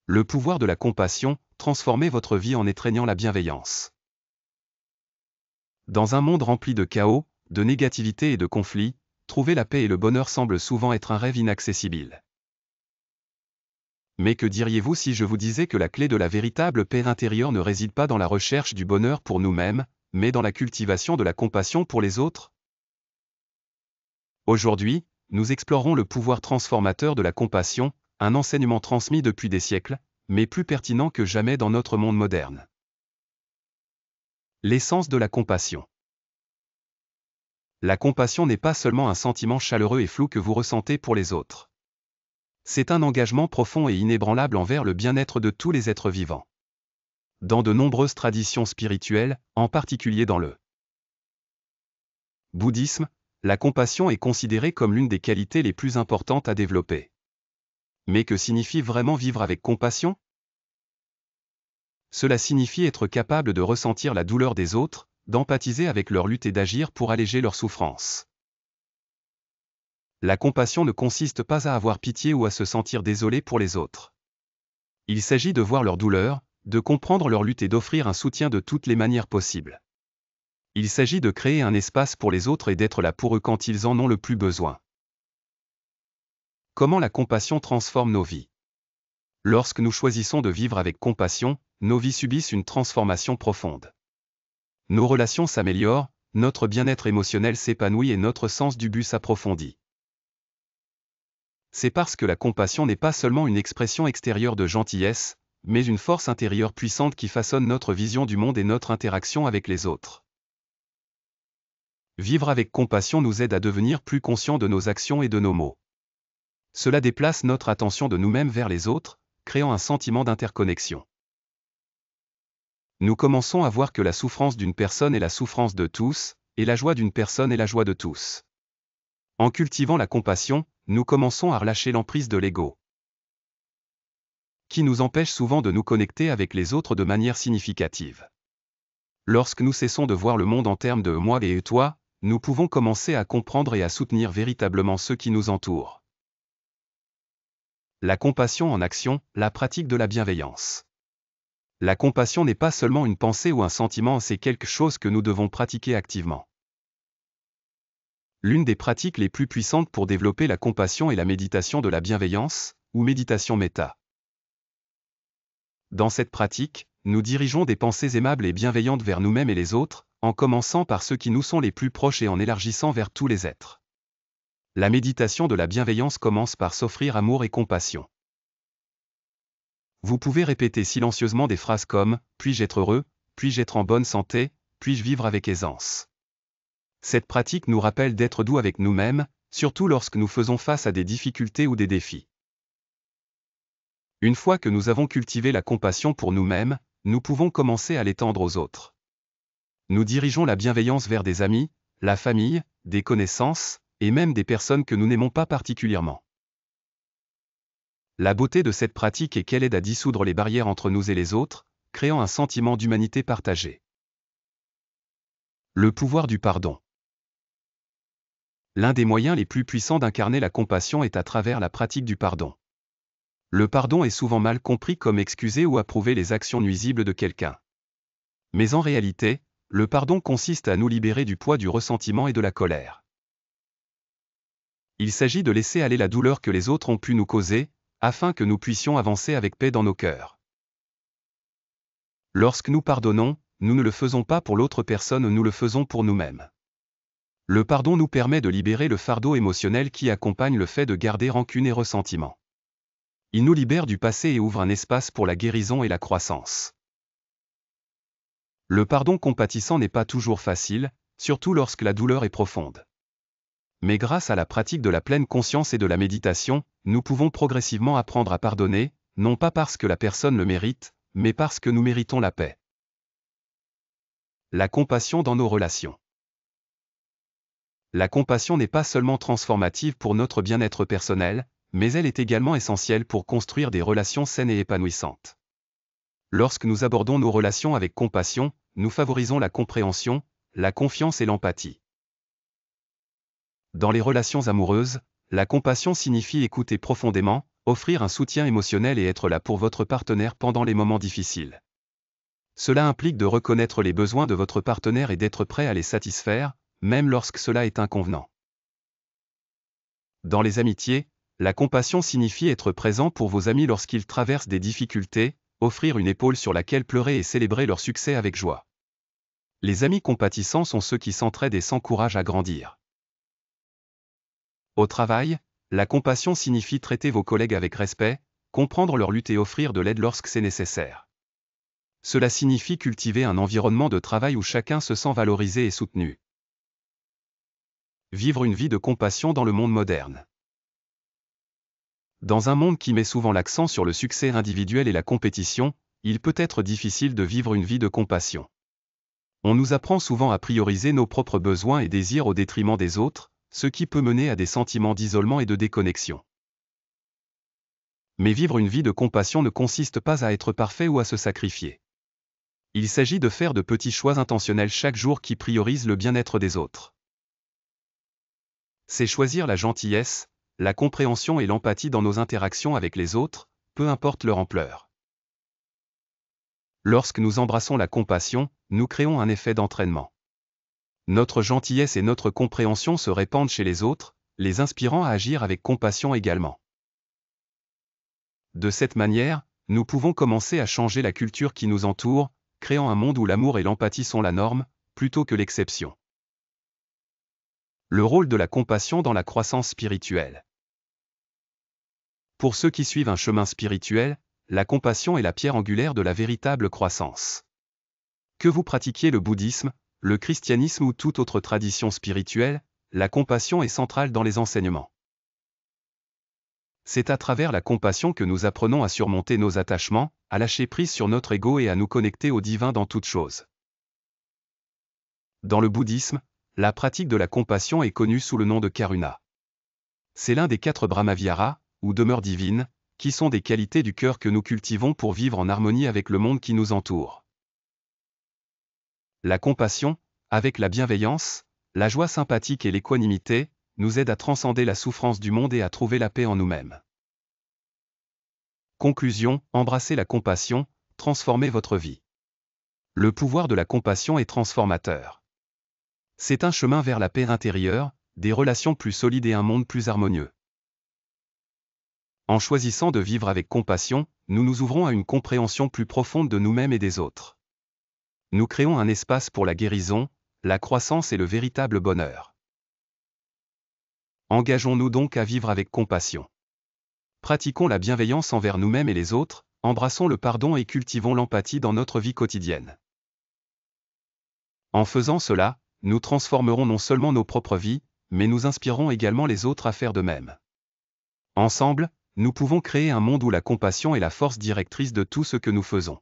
Le pouvoir de la compassion, transformez votre vie en étreignant la bienveillance. Dans un monde rempli de chaos, de négativité et de conflits, trouver la paix et le bonheur semblent souvent être un rêve inaccessible. Mais que diriez-vous si je vous disais que la clé de la véritable paix intérieure ne réside pas dans la recherche du bonheur pour nous-mêmes, mais dans la cultivation de la compassion pour les autres? Aujourd'hui, nous explorons le pouvoir transformateur de la compassion, un enseignement transmis depuis des siècles, mais plus pertinent que jamais dans notre monde moderne. L'essence de la compassion. La compassion n'est pas seulement un sentiment chaleureux et flou que vous ressentez pour les autres. C'est un engagement profond et inébranlable envers le bien-être de tous les êtres vivants. Dans de nombreuses traditions spirituelles, en particulier dans le bouddhisme, la compassion est considérée comme l'une des qualités les plus importantes à développer. Mais que signifie vraiment vivre avec compassion? Cela signifie être capable de ressentir la douleur des autres, d'empathiser avec leur lutte et d'agir pour alléger leur souffrance. La compassion ne consiste pas à avoir pitié ou à se sentir désolé pour les autres. Il s'agit de voir leur douleur, de comprendre leur lutte et d'offrir un soutien de toutes les manières possibles. Il s'agit de créer un espace pour les autres et d'être là pour eux quand ils en ont le plus besoin. Comment la compassion transforme nos vies? Lorsque nous choisissons de vivre avec compassion, nos vies subissent une transformation profonde. Nos relations s'améliorent, notre bien-être émotionnel s'épanouit et notre sens du but s'approfondit. C'est parce que la compassion n'est pas seulement une expression extérieure de gentillesse, mais une force intérieure puissante qui façonne notre vision du monde et notre interaction avec les autres. Vivre avec compassion nous aide à devenir plus conscients de nos actions et de nos mots. Cela déplace notre attention de nous-mêmes vers les autres, créant un sentiment d'interconnexion. Nous commençons à voir que la souffrance d'une personne est la souffrance de tous, et la joie d'une personne est la joie de tous. En cultivant la compassion, nous commençons à relâcher l'emprise de l'ego, qui nous empêche souvent de nous connecter avec les autres de manière significative. Lorsque nous cessons de voir le monde en termes de moi et toi, nous pouvons commencer à comprendre et à soutenir véritablement ceux qui nous entourent. La compassion en action, la pratique de la bienveillance. La compassion n'est pas seulement une pensée ou un sentiment, c'est quelque chose que nous devons pratiquer activement. L'une des pratiques les plus puissantes pour développer la compassion est la méditation de la bienveillance, ou méditation méta. Dans cette pratique, nous dirigeons des pensées aimables et bienveillantes vers nous-mêmes et les autres, en commençant par ceux qui nous sont les plus proches et en élargissant vers tous les êtres. La méditation de la bienveillance commence par s'offrir amour et compassion. Vous pouvez répéter silencieusement des phrases comme « Puis-je être heureux ? Puis-je être en bonne santé ? Puis-je vivre avec aisance ?» Cette pratique nous rappelle d'être doux avec nous-mêmes, surtout lorsque nous faisons face à des difficultés ou des défis. Une fois que nous avons cultivé la compassion pour nous-mêmes, nous pouvons commencer à l'étendre aux autres. Nous dirigeons la bienveillance vers des amis, la famille, des connaissances, et même des personnes que nous n'aimons pas particulièrement. La beauté de cette pratique est qu'elle aide à dissoudre les barrières entre nous et les autres, créant un sentiment d'humanité partagée. Le pouvoir du pardon. L'un des moyens les plus puissants d'incarner la compassion est à travers la pratique du pardon. Le pardon est souvent mal compris comme excuser ou approuver les actions nuisibles de quelqu'un. Mais en réalité, le pardon consiste à nous libérer du poids du ressentiment et de la colère. Il s'agit de laisser aller la douleur que les autres ont pu nous causer, afin que nous puissions avancer avec paix dans nos cœurs. Lorsque nous pardonnons, nous ne le faisons pas pour l'autre personne, nous le faisons pour nous-mêmes. Le pardon nous permet de libérer le fardeau émotionnel qui accompagne le fait de garder rancune et ressentiment. Il nous libère du passé et ouvre un espace pour la guérison et la croissance. Le pardon compatissant n'est pas toujours facile, surtout lorsque la douleur est profonde. Mais grâce à la pratique de la pleine conscience et de la méditation, nous pouvons progressivement apprendre à pardonner, non pas parce que la personne le mérite, mais parce que nous méritons la paix. La compassion dans nos relations. La compassion n'est pas seulement transformative pour notre bien-être personnel, mais elle est également essentielle pour construire des relations saines et épanouissantes. Lorsque nous abordons nos relations avec compassion, nous favorisons la compréhension, la confiance et l'empathie. Dans les relations amoureuses, la compassion signifie écouter profondément, offrir un soutien émotionnel et être là pour votre partenaire pendant les moments difficiles. Cela implique de reconnaître les besoins de votre partenaire et d'être prêt à les satisfaire, même lorsque cela est inconvenant. Dans les amitiés, la compassion signifie être présent pour vos amis lorsqu'ils traversent des difficultés, offrir une épaule sur laquelle pleurer et célébrer leur succès avec joie. Les amis compatissants sont ceux qui s'entraident et s'encouragent à grandir. Au travail, la compassion signifie traiter vos collègues avec respect, comprendre leur lutte et offrir de l'aide lorsque c'est nécessaire. Cela signifie cultiver un environnement de travail où chacun se sent valorisé et soutenu. Vivre une vie de compassion dans le monde moderne. Dans un monde qui met souvent l'accent sur le succès individuel et la compétition, il peut être difficile de vivre une vie de compassion. On nous apprend souvent à prioriser nos propres besoins et désirs au détriment des autres, ce qui peut mener à des sentiments d'isolement et de déconnexion. Mais vivre une vie de compassion ne consiste pas à être parfait ou à se sacrifier. Il s'agit de faire de petits choix intentionnels chaque jour qui priorisent le bien-être des autres. C'est choisir la gentillesse, la compréhension et l'empathie dans nos interactions avec les autres, peu importe leur ampleur. Lorsque nous embrassons la compassion, nous créons un effet d'entraînement. Notre gentillesse et notre compréhension se répandent chez les autres, les inspirant à agir avec compassion également. De cette manière, nous pouvons commencer à changer la culture qui nous entoure, créant un monde où l'amour et l'empathie sont la norme, plutôt que l'exception. Le rôle de la compassion dans la croissance spirituelle. Pour ceux qui suivent un chemin spirituel, la compassion est la pierre angulaire de la véritable croissance. Que vous pratiquiez le bouddhisme, le christianisme ou toute autre tradition spirituelle, la compassion est centrale dans les enseignements. C'est à travers la compassion que nous apprenons à surmonter nos attachements, à lâcher prise sur notre ego et à nous connecter au divin dans toute chose. Dans le bouddhisme, la pratique de la compassion est connue sous le nom de karuna. C'est l'un des 4 brahmaviharas, ou demeures divines, qui sont des qualités du cœur que nous cultivons pour vivre en harmonie avec le monde qui nous entoure. La compassion, avec la bienveillance, la joie sympathique et l'équanimité, nous aide à transcender la souffrance du monde et à trouver la paix en nous-mêmes. Conclusion, embrassez la compassion, transformez votre vie. Le pouvoir de la compassion est transformateur. C'est un chemin vers la paix intérieure, des relations plus solides et un monde plus harmonieux. En choisissant de vivre avec compassion, nous nous ouvrons à une compréhension plus profonde de nous-mêmes et des autres. Nous créons un espace pour la guérison, la croissance et le véritable bonheur. Engageons-nous donc à vivre avec compassion. Pratiquons la bienveillance envers nous-mêmes et les autres, embrassons le pardon et cultivons l'empathie dans notre vie quotidienne. En faisant cela, nous transformerons non seulement nos propres vies, mais nous inspirerons également les autres à faire de même. Ensemble, nous pouvons créer un monde où la compassion est la force directrice de tout ce que nous faisons.